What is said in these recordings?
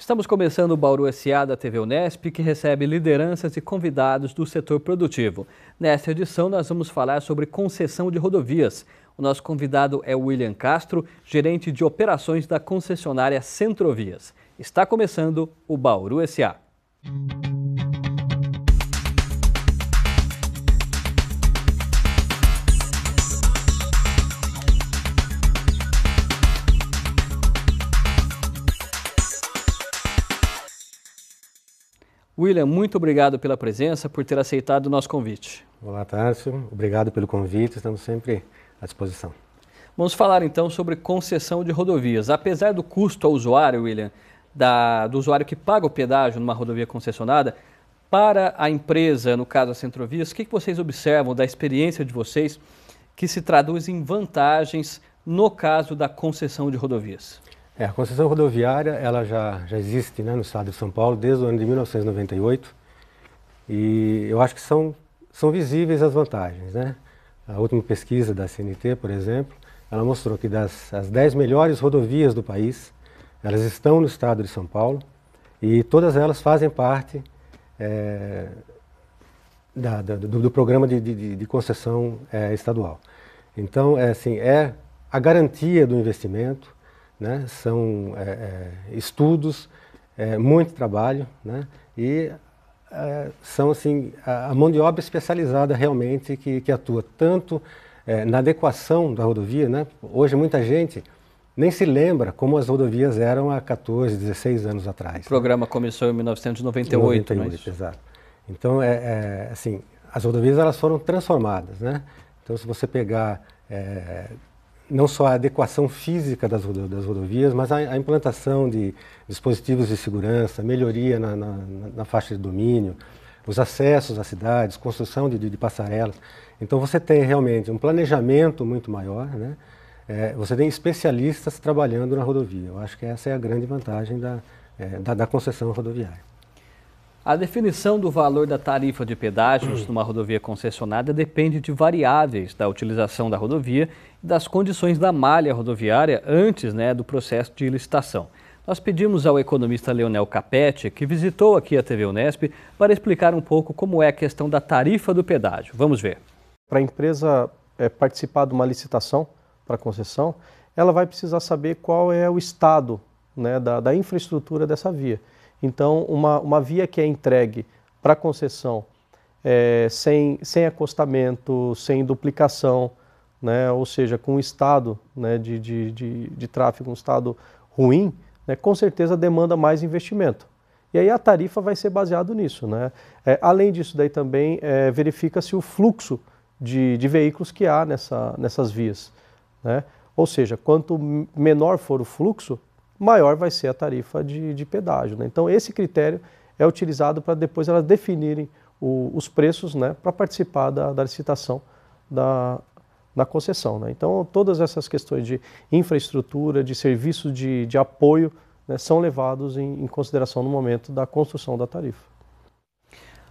Estamos começando o Bauru SA da TV Unesp, que recebe lideranças e convidados do setor produtivo. Nesta edição, nós vamos falar sobre concessão de rodovias. O nosso convidado é o William Castro, gerente de operações da concessionária Centrovias. Está começando o Bauru SA. William, muito obrigado pela presença, por ter aceitado o nosso convite. Olá, Tárcio. Obrigado pelo convite, estamos sempre à disposição. Vamos falar então sobre concessão de rodovias. Apesar do custo ao usuário, William, do usuário que paga o pedágio numa rodovia concessionada, para a empresa, no caso a Centrovias, o que vocês observam da experiência de vocês que se traduz em vantagens no caso da concessão de rodovias? A concessão rodoviária ela já existe, né, no estado de São Paulo desde o ano de 1998 e eu acho que são visíveis as vantagens, né? A última pesquisa da CNT, por exemplo, ela mostrou que as 10 melhores rodovias do país, elas estão no estado de São Paulo e todas elas fazem parte do programa de concessão estadual. Então, é a garantia do investimento, né? São estudos, muito trabalho, né? E são assim, a mão de obra especializada realmente que atua tanto na adequação da rodovia, né? Hoje muita gente nem se lembra como as rodovias eram há 14, 16 anos atrás. O programa começou em 1998, não é isso? Exato. Então, assim, as rodovias elas foram transformadas, né? Então, se você pegar não só a adequação física das rodovias, mas a implantação de dispositivos de segurança, melhoria na faixa de domínio, os acessos às cidades, construção de passarelas. Então você tem realmente um planejamento muito maior, né? Você tem especialistas trabalhando na rodovia. Eu acho que essa é a grande vantagem da concessão rodoviária. A definição do valor da tarifa de pedágios numa rodovia concessionada depende de variáveis da utilização da rodovia e das condições da malha rodoviária antes, do processo de licitação. Nós pedimos ao economista Leonel Capete, que visitou aqui a TV Unesp, para explicar um pouco como é a questão da tarifa do pedágio. Vamos ver. Para a empresa participar de uma licitação para concessão, ela vai precisar saber qual é o estado, da infraestrutura dessa via. Então, uma via que é entregue para concessão sem acostamento, sem duplicação, ou seja, com um estado de tráfego, um estado ruim, com certeza demanda mais investimento. E aí a tarifa vai ser baseado nisso. Além disso, daí também verifica-se o fluxo de veículos que há nessas vias. Ou seja, quanto menor for o fluxo, maior vai ser a tarifa de pedágio. Então esse critério é utilizado para depois elas definirem os preços para participar da licitação da concessão. Então todas essas questões de infraestrutura, de serviços de apoio, são levados em consideração no momento da construção da tarifa.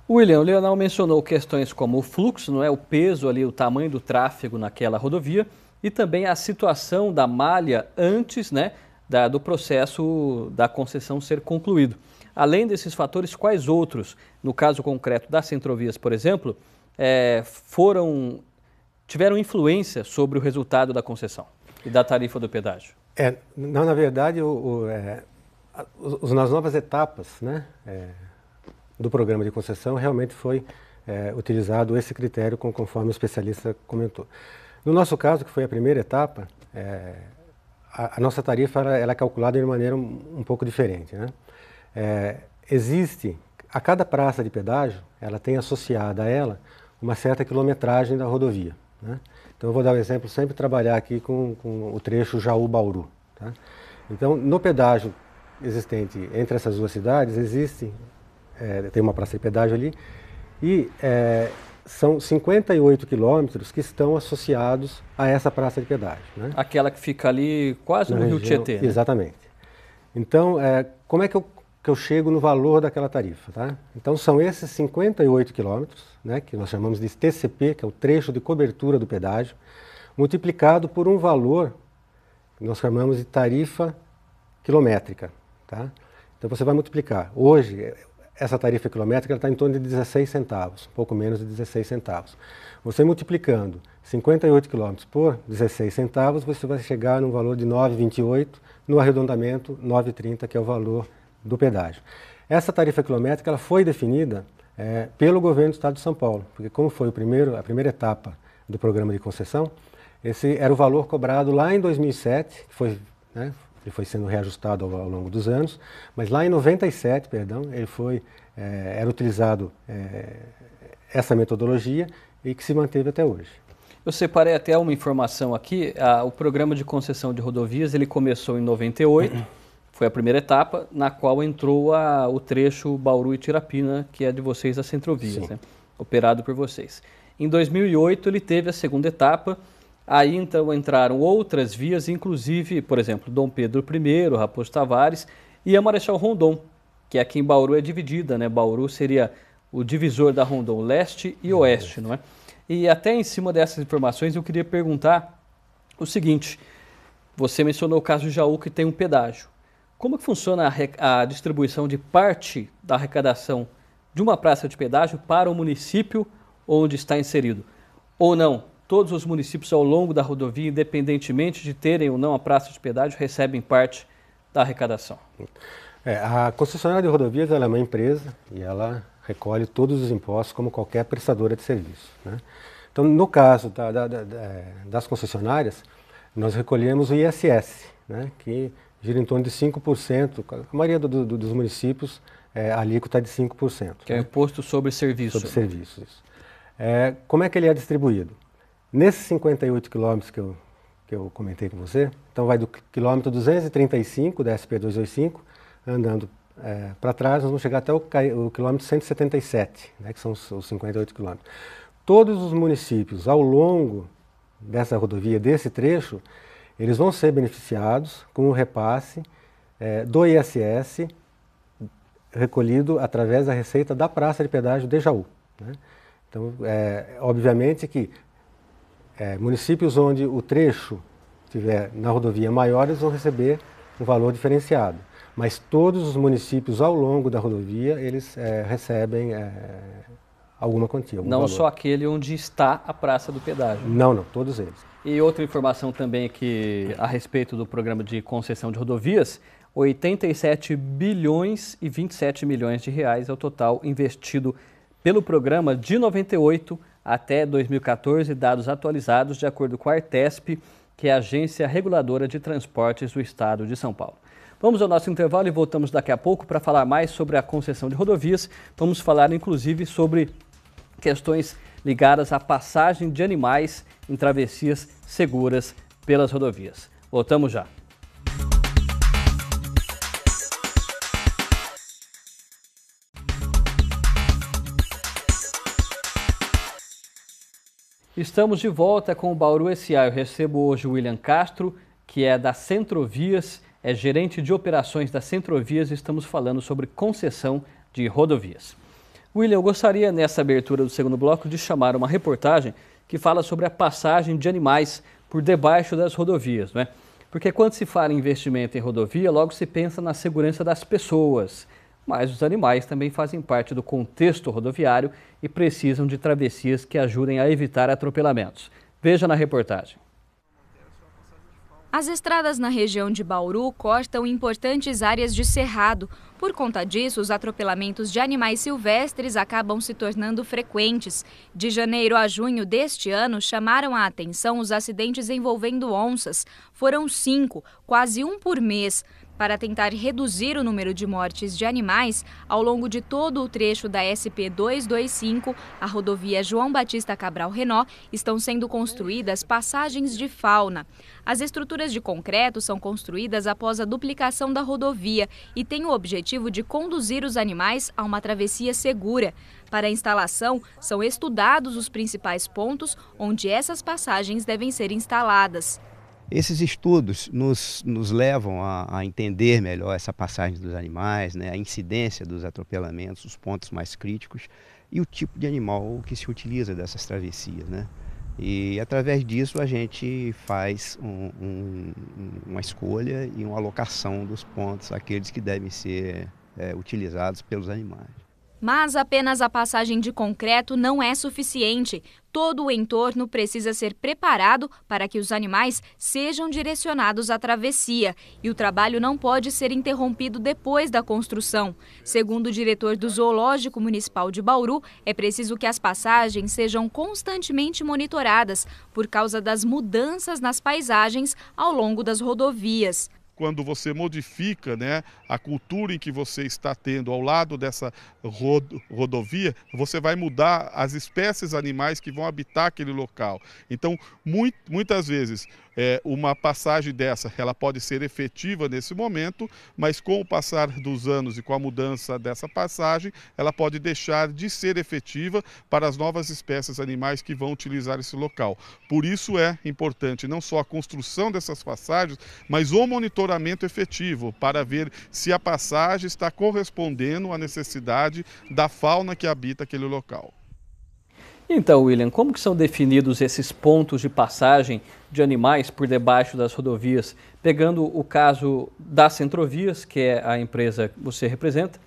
William, o Leonel mencionou questões como o fluxo, o peso ali, o tamanho do tráfego naquela rodovia e também a situação da malha antes, do processo da concessão ser concluído. Além desses fatores, quais outros, no caso concreto da Centrovias, por exemplo, tiveram influência sobre o resultado da concessão e da tarifa do pedágio? Na verdade, nas novas etapas do programa de concessão, realmente foi utilizado esse critério conforme o especialista comentou. No nosso caso, que foi a primeira etapa, a nossa tarifa ela é calculada de maneira um pouco diferente. Existe, a cada praça de pedágio, ela tem associada a ela uma certa quilometragem da rodovia. Então eu vou dar um exemplo, sempre trabalhar aqui com o trecho Jaú-Bauru. Então no pedágio existente entre essas duas cidades, tem uma praça de pedágio ali, e são 58 quilômetros que estão associados a essa praça de pedágio. Aquela que fica ali quase no Rio Tietê. Exatamente. Então, como é que eu chego no valor daquela tarifa? Então, são esses 58 quilômetros, que nós chamamos de TCP, que é o trecho de cobertura do pedágio, multiplicado por um valor que nós chamamos de tarifa quilométrica. Então você vai multiplicar. Hoje, essa tarifa quilométrica está em torno de 16 centavos, um pouco menos de 16 centavos. Você multiplicando 58 quilômetros por 16 centavos, você vai chegar num valor de 9,28, no arredondamento 9,30, que é o valor do pedágio. Essa tarifa quilométrica ela foi definida pelo governo do estado de São Paulo, porque como foi a primeira etapa do programa de concessão, esse era o valor cobrado lá em 2007, que foi, né, ele foi sendo reajustado ao longo dos anos, mas lá em 97, perdão, era utilizado essa metodologia e que se manteve até hoje. Eu separei até uma informação aqui, o programa de concessão de rodovias ele começou em 98, foi a primeira etapa, na qual entrou o trecho Bauru e Tirapina, que é de vocês a Centrovias, né, operado por vocês. Em 2008 ele teve a segunda etapa. Aí então entraram outras vias, inclusive, por exemplo, Dom Pedro I, Raposo Tavares e a Marechal Rondon, que aqui em Bauru é dividida, né? Bauru seria o divisor da Rondon, leste e oeste, não é? E até em cima dessas informações eu queria perguntar o seguinte, você mencionou o caso de Jaú que tem um pedágio. Como que funciona a distribuição de parte da arrecadação de uma praça de pedágio para o município onde está inserido? Ou não? Todos os municípios ao longo da rodovia, independentemente de terem ou não a praça de pedágio, recebem parte da arrecadação. A concessionária de rodovias ela é uma empresa e ela recolhe todos os impostos como qualquer prestadora de serviço, né? Então, no caso das concessionárias, nós recolhemos o ISS, né, que gira em torno de 5%, a maioria dos municípios a alíquota é de 5%. Que é o imposto sobre serviço. Sobre serviços, isso. Como é que ele é distribuído? Nesses 58 quilômetros que eu comentei com você, então vai do quilômetro 235 da SP-225, andando para trás, nós vamos chegar até o quilômetro 177, né, que são os 58 quilômetros. Todos os municípios ao longo dessa rodovia, desse trecho, eles vão ser beneficiados com o repasse do ISS recolhido através da receita da praça de pedágio de Jaú, né? Então, obviamente que municípios onde o trecho estiver na rodovia maior, eles vão receber um valor diferenciado. Mas todos os municípios ao longo da rodovia, eles recebem alguma quantia. Não valor. Só aquele onde está a praça do pedágio. Não, todos eles. E outra informação também que a respeito do programa de concessão de rodovias, 87 bilhões e 27 milhões de reais é o total investido pelo programa de 98 até 2014, dados atualizados de acordo com a Artesp, que é a Agência Reguladora de Transportes do Estado de São Paulo. Vamos ao nosso intervalo e voltamos daqui a pouco para falar mais sobre a concessão de rodovias. Vamos falar inclusive sobre questões ligadas à passagem de animais em travessias seguras pelas rodovias. Voltamos já. Estamos de volta com o Bauru SA. Eu recebo hoje o William Castro, que é da Centrovias, é gerente de operações da Centrovias e estamos falando sobre concessão de rodovias. William, eu gostaria nessa abertura do segundo bloco de chamar uma reportagem que fala sobre a passagem de animais por debaixo das rodovias, não é? Porque quando se fala em investimento em rodovia, logo se pensa na segurança das pessoas, mas os animais também fazem parte do contexto rodoviário e precisam de travessias que ajudem a evitar atropelamentos. Veja na reportagem. As estradas na região de Bauru cortam importantes áreas de cerrado. Por conta disso, os atropelamentos de animais silvestres acabam se tornando frequentes. De janeiro a junho deste ano, chamaram a atenção os acidentes envolvendo onças. Foram 5, quase um por mês. Para tentar reduzir o número de mortes de animais, ao longo de todo o trecho da SP-225, a rodovia João Batista Cabral-Renó, estão sendo construídas passagens de fauna. As estruturas de concreto são construídas após a duplicação da rodovia e têm o objetivo de conduzir os animais a uma travessia segura. Para a instalação, são estudados os principais pontos onde essas passagens devem ser instaladas. Esses estudos nos levam a entender melhor essa passagem dos animais, né, a incidência dos atropelamentos, os pontos mais críticos e o tipo de animal que se utiliza dessas travessias, né? E através disso a gente faz uma escolha e uma alocação dos pontos, aqueles que devem ser utilizados pelos animais. Mas apenas a passagem de concreto não é suficiente. Todo o entorno precisa ser preparado para que os animais sejam direcionados à travessia. E o trabalho não pode ser interrompido depois da construção. Segundo o diretor do Zoológico Municipal de Bauru, é preciso que as passagens sejam constantemente monitoradas por causa das mudanças nas paisagens ao longo das rodovias. Quando você modifica, né, a cultura em que você está tendo ao lado dessa rodovia, você vai mudar as espécies animais que vão habitar aquele local. Então, muitas vezes, uma passagem dessa, ela pode ser efetiva nesse momento, mas com o passar dos anos e com a mudança dessa passagem, ela pode deixar de ser efetiva para as novas espécies animais que vão utilizar esse local. Por isso é importante não só a construção dessas passagens, mas o monitoramento efetivo para ver se a passagem está correspondendo à necessidade da fauna que habita aquele local. Então, William, como que são definidos esses pontos de passagem de animais por debaixo das rodovias? Pegando o caso das Centrovias, que é a empresa que você representa,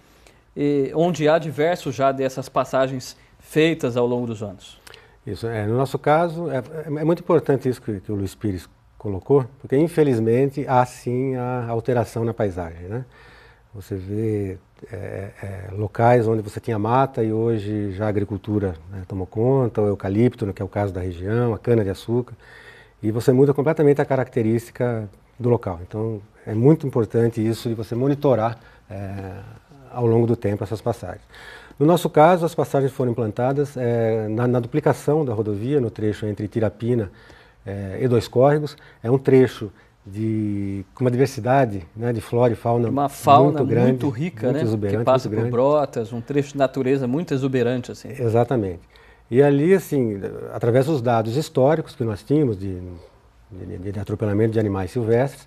onde há diversos já dessas passagens feitas ao longo dos anos. Isso, no nosso caso, é muito importante isso que o Luiz Pires colocou, porque infelizmente há sim a alteração na paisagem, né? Você vê locais onde você tinha mata e hoje já a agricultura, né, tomou conta, o eucalipto, que é o caso da região, a cana-de-açúcar, e você muda completamente a característica do local. Então é muito importante isso de você monitorar ao longo do tempo essas passagens. No nosso caso, as passagens foram implantadas na duplicação da rodovia, no trecho entre Tirapina e Dois Córregos. É um trecho com uma diversidade, né, de flora e fauna uma fauna muito grande, muito rica, muito exuberante, que passa muito por brotas, um trecho de natureza muito exuberante. Assim. Exatamente. E ali, assim, através dos dados históricos que nós tínhamos de atropelamento de animais silvestres,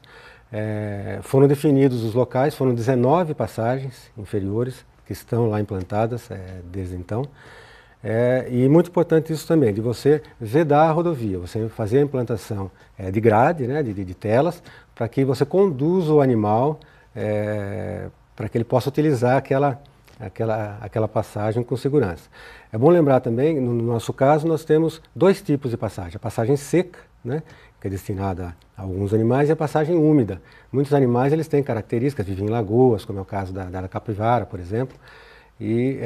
foram definidos os locais, foram 19 passagens inferiores que estão lá implantadas desde então. E muito importante isso também, de você vedar a rodovia, você fazer a implantação de grade, né, de telas, para que você conduza o animal, para que ele possa utilizar aquela passagem com segurança. É bom lembrar também, no nosso caso, nós temos dois tipos de passagem. A passagem seca, né, que é destinada a alguns animais, e a passagem úmida. Muitos animais eles têm características, vivem em lagoas, como é o caso da capivara, por exemplo, e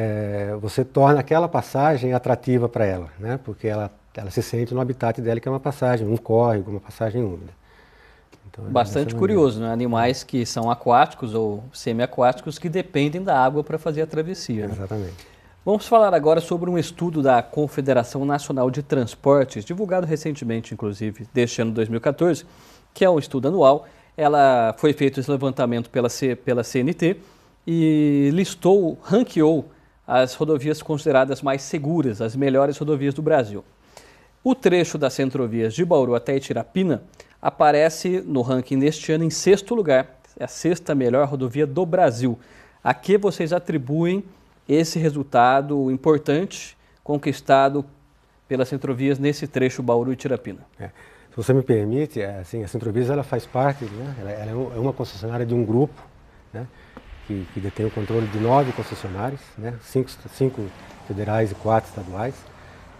você torna aquela passagem atrativa para ela, né? Porque ela se sente no habitat dela, que é uma passagem, um córrego, uma passagem úmida. Então, bastante curioso, né? Animais que são aquáticos ou semi-aquáticos que dependem da água para fazer a travessia. Né? Exatamente. Vamos falar agora sobre um estudo da Confederação Nacional de Transportes, divulgado recentemente, inclusive, deste ano 2014, que é um estudo anual. Ela foi feito esse levantamento pela CNT, e ranqueou as rodovias consideradas mais seguras, as melhores rodovias do Brasil. O trecho das Centrovias de Bauru até Itirapina aparece no ranking deste ano em 6º lugar, é a 6ª melhor rodovia do Brasil. A que vocês atribuem esse resultado importante conquistado pelas Centrovias nesse trecho Bauru-Itirapina? Se você me permite, assim, a Centrovias ela faz parte, né, ela é uma concessionária de um grupo, né, que detém o controle de 9 concessionários, né, 5 federais e 4 estaduais.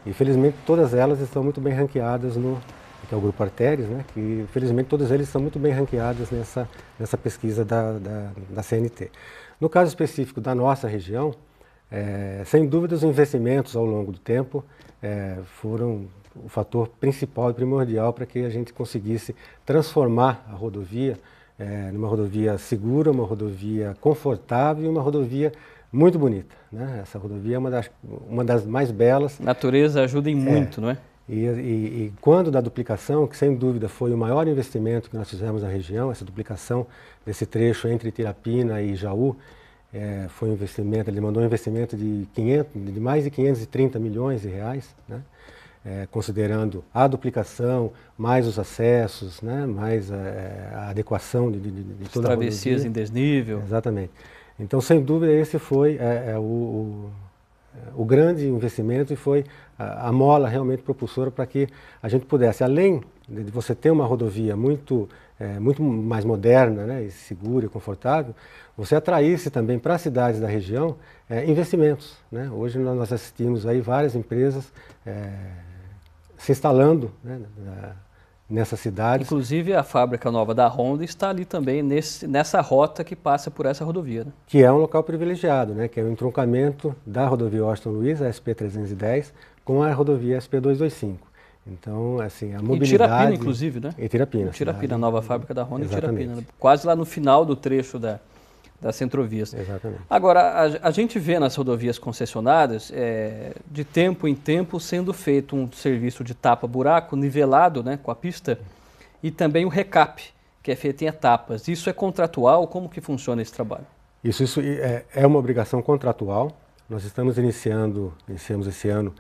E felizmente todas elas estão muito bem ranqueadas que é o Grupo Artérias, né, que felizmente todas eles estão muito bem ranqueadas nessa pesquisa da CNT. No caso específico da nossa região, sem dúvida os investimentos ao longo do tempo foram o fator principal e primordial para que a gente conseguisse transformar a rodovia numa rodovia segura, uma rodovia confortável e uma rodovia muito bonita, né? Essa rodovia é uma das mais belas. A natureza ajuda em muito, não é? E quando da duplicação, que sem dúvida foi o maior investimento que nós fizemos na região, essa duplicação desse trecho entre Tirapina e Jaú, foi um investimento, ele mandou um investimento de mais de 530 milhões de reais, né? Considerando a duplicação, mais os acessos, né? Mais a adequação de toda a rodovia. Travessias em desnível. Exatamente. Então, sem dúvida, esse foi o grande investimento e foi a mola realmente propulsora para que a gente pudesse, além de você ter uma rodovia muito mais moderna, né, e segura e confortável, você atraísse também para as cidades da região investimentos, né? Hoje nós assistimos aí várias empresas se instalando, né, nessas cidades. Inclusive a fábrica nova da Honda está ali também nessa rota que passa por essa rodovia, né? Que é um local privilegiado, né, que é o entroncamento da rodovia Washington Luiz, a SP-310, com a rodovia SP-225. Então, assim, a mobilidade... Em Tirapina, inclusive, né? Em Tirapina. Em Tirapina, a nova fábrica da Honda. Exatamente. Em Tirapina, quase lá no final do trecho das Centrovias. Exatamente. Agora, a gente vê nas rodovias concessionadas, de tempo em tempo, sendo feito um serviço de tapa-buraco nivelado, né, com a pista, e também o recap, que é feito em etapas. Isso é contratual? Como que funciona esse trabalho? Isso é uma obrigação contratual. Nós iniciamos esse ano,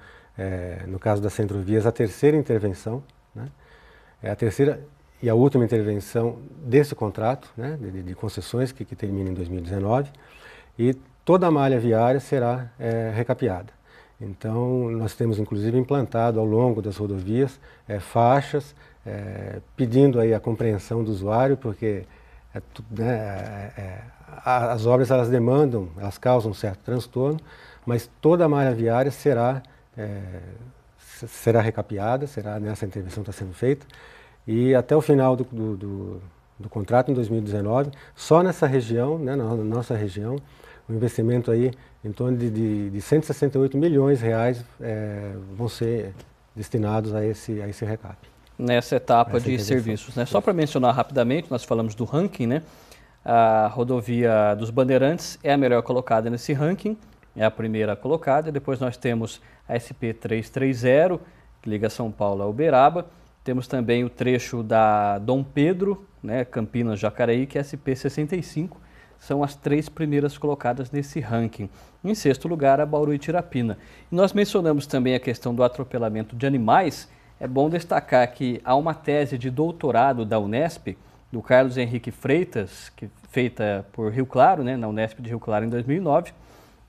no caso das Centrovias, a terceira intervenção, né? É a terceira e a última intervenção desse contrato, né, de concessões que termina em 2019, e toda a malha viária será recapeada. Então, nós temos inclusive implantado ao longo das rodovias faixas, pedindo aí a compreensão do usuário, porque as obras elas demandam, elas causam um certo transtorno, mas toda a malha viária será recapeada, nessa intervenção está sendo feita, e até o final do contrato, em 2019, só nessa região, né, na nossa região, o investimento aí em torno de 168 milhões de reais vão ser destinados a esse recap. Nessa etapa de serviços, né? Só para mencionar rapidamente, nós falamos do ranking, né? A rodovia dos Bandeirantes é a melhor colocada nesse ranking, é a primeira colocada. Depois nós temos a SP-330, que liga São Paulo a Uberaba. Temos também o trecho da Dom Pedro, né, Campinas-Jacareí, que é a SP-65. São as 3 primeiras colocadas nesse ranking. Em sexto lugar, a Bauru e Tirapina. E nós mencionamos também a questão do atropelamento de animais. É bom destacar que há uma tese de doutorado da Unesp, do Carlos Henrique Freitas, feita por Rio Claro, né, na Unesp de Rio Claro em 2009.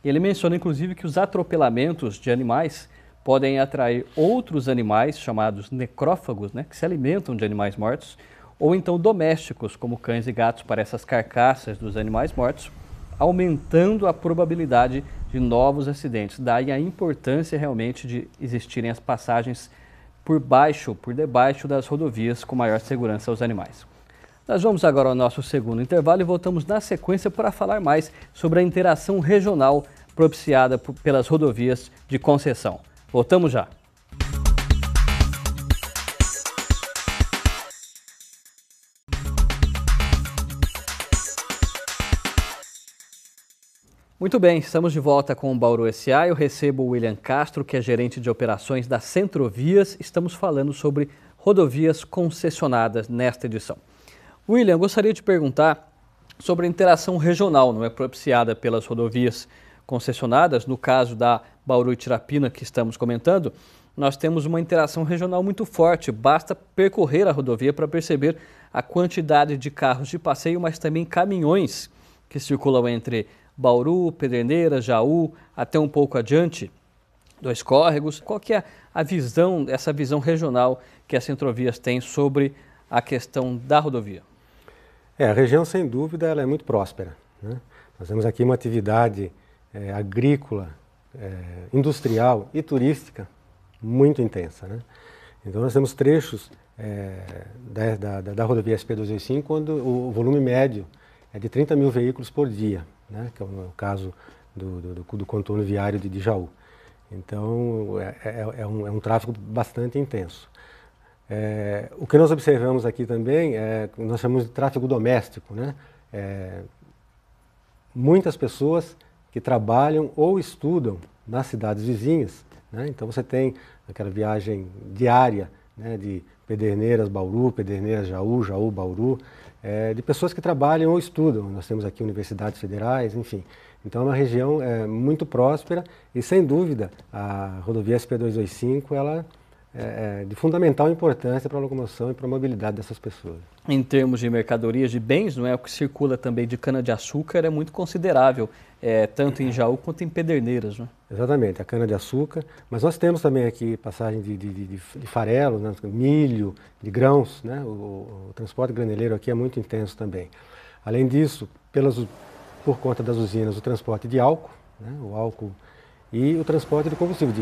Ele menciona, inclusive, que os atropelamentos de animais podem atrair outros animais, chamados necrófagos, né, que se alimentam de animais mortos, ou então domésticos, como cães e gatos, para essas carcaças dos animais mortos, aumentando a probabilidade de novos acidentes. Daí a importância realmente de existirem as passagens por debaixo das rodovias com maior segurança aos animais. Nós vamos agora ao nosso segundo intervalo e voltamos na sequência para falar mais sobre a interação regional propiciada pelas rodovias de concessão. Voltamos já. Muito bem, estamos de volta com o Bauru S.A. Eu recebo o William Castro, que é gerente de operações da Centrovias. Estamos falando sobre rodovias concessionadas nesta edição. William, gostaria de perguntar sobre a interação regional, não é, propiciada pelas rodovias concessionadas. No caso da Bauru e Tirapina, que estamos comentando, nós temos uma interação regional muito forte. Basta percorrer a rodovia para perceber a quantidade de carros de passeio, mas também caminhões que circulam entre Bauru, Pederneiras, Jaú, até um pouco adiante, Dois Córregos. Qual que é a visão, essa visão regional que a Centrovias tem sobre a questão da rodovia? A região, sem dúvida, ela é muito próspera, né? Nós temos aqui uma atividade agrícola, industrial e turística muito intensa, né? Então nós temos trechos da rodovia SP-225 onde o volume médio é de 30 mil veículos por dia, né? Que é o caso do contorno viário de Jaú. Então é um tráfego bastante intenso. O que nós observamos aqui também nós chamamos de tráfego doméstico, né? Muitas pessoas que trabalham ou estudam nas cidades vizinhas, né? Então você tem aquela viagem diária, né, de Pederneiras, Bauru, Pederneiras, Jaú, Jaú, Bauru, de pessoas que trabalham ou estudam. Nós temos aqui universidades federais, enfim. Então é uma região muito próspera e, sem dúvida, a rodovia SP-225 ela é de fundamental importância para a locomoção e para a mobilidade dessas pessoas. Em termos de mercadorias, de bens, não é, o que circula também de cana-de-açúcar é muito considerável, tanto em Jaú quanto em Pederneiras, não é? Exatamente, a cana-de-açúcar, mas nós temos também aqui passagem de farelo, né, milho, de grãos, né, o transporte graneleiro aqui é muito intenso também. Além disso, por conta das usinas, o transporte de álcool, né, o álcool e o transporte de combustível,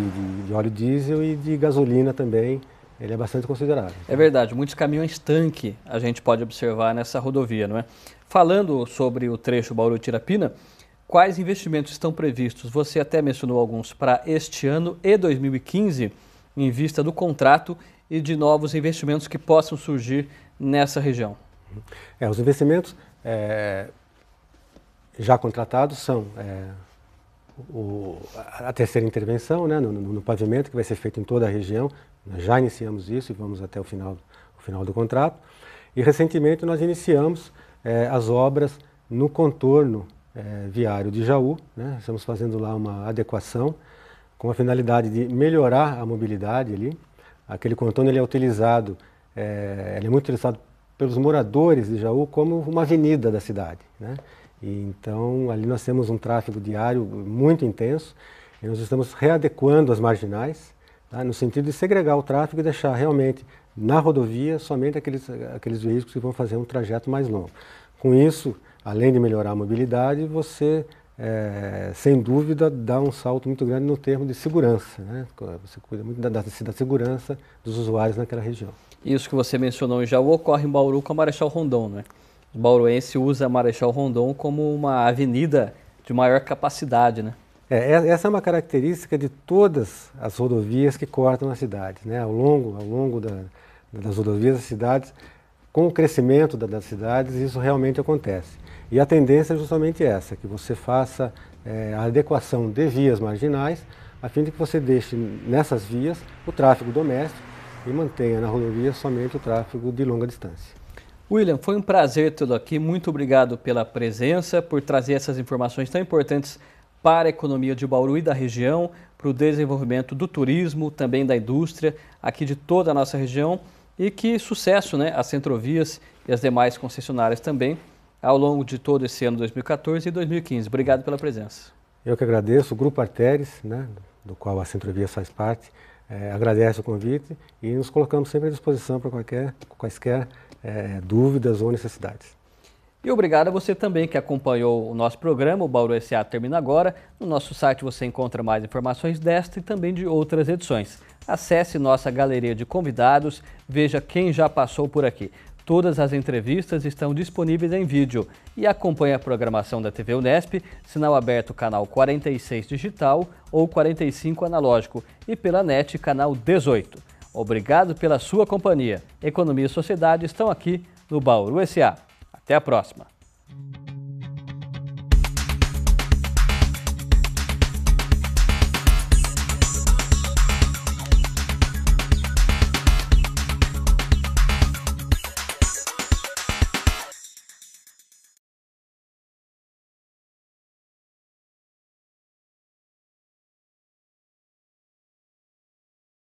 de óleo diesel e de gasolina também, ele é bastante considerável. É verdade, muitos caminhões-tanque a gente pode observar nessa rodovia, não é? Falando sobre o trecho Bauru-Tirapina, quais investimentos estão previstos? Você até mencionou alguns para este ano e 2015, em vista do contrato e de novos investimentos que possam surgir nessa região. Os investimentos já contratados são a terceira intervenção, né, no pavimento, que vai ser feito em toda a região. Nós já iniciamos isso e vamos até o final do contrato. E recentemente nós iniciamos as obras no contorno viário de Jaú, né? Estamos fazendo lá uma adequação com a finalidade de melhorar a mobilidade ali. Aquele contorno ele é utilizado, ele é muito utilizado pelos moradores de Jaú como uma avenida da cidade, né? E então ali nós temos um tráfego diário muito intenso e nós estamos readequando as marginais, tá? No sentido de segregar o tráfego e deixar realmente na rodovia somente aqueles veículos que vão fazer um trajeto mais longo. Com isso, além de melhorar a mobilidade, você, sem dúvida, dá um salto muito grande no termo de segurança, né? Você cuida muito da segurança dos usuários naquela região. Isso que você mencionou já ocorre em Bauru com a Marechal Rondon, né? O bauruense usa a Marechal Rondon como uma avenida de maior capacidade, né? Essa é uma característica de todas as rodovias que cortam as cidades, né? Ao longo das rodovias das cidades, com o crescimento das cidades, isso realmente acontece. E a tendência é justamente essa, que você faça a adequação de vias marginais, a fim de que você deixe nessas vias o tráfego doméstico e mantenha na rodovia somente o tráfego de longa distância. William, foi um prazer tê-lo aqui. Muito obrigado pela presença, por trazer essas informações tão importantes para a economia de Bauru e da região, para o desenvolvimento do turismo, também da indústria aqui de toda a nossa região. E que sucesso, né, as Centrovias e as demais concessionárias também ao longo de todo esse ano 2014 e 2015. Obrigado pela presença. Eu que agradeço, o Grupo Arteres, né, do qual a Centrovias faz parte, agradece o convite e nos colocamos sempre à disposição para quaisquer dúvidas ou necessidades. E obrigado a você também que acompanhou o nosso programa. O Bauru SA termina agora. No nosso site você encontra mais informações desta e também de outras edições. Acesse nossa galeria de convidados, veja quem já passou por aqui. Todas as entrevistas estão disponíveis em vídeo e acompanhe a programação da TV Unesp, sinal aberto canal 46 digital ou 45 analógico e pela NET canal 18. Obrigado pela sua companhia. Economia e Sociedade estão aqui no Bauru SA. Até a próxima!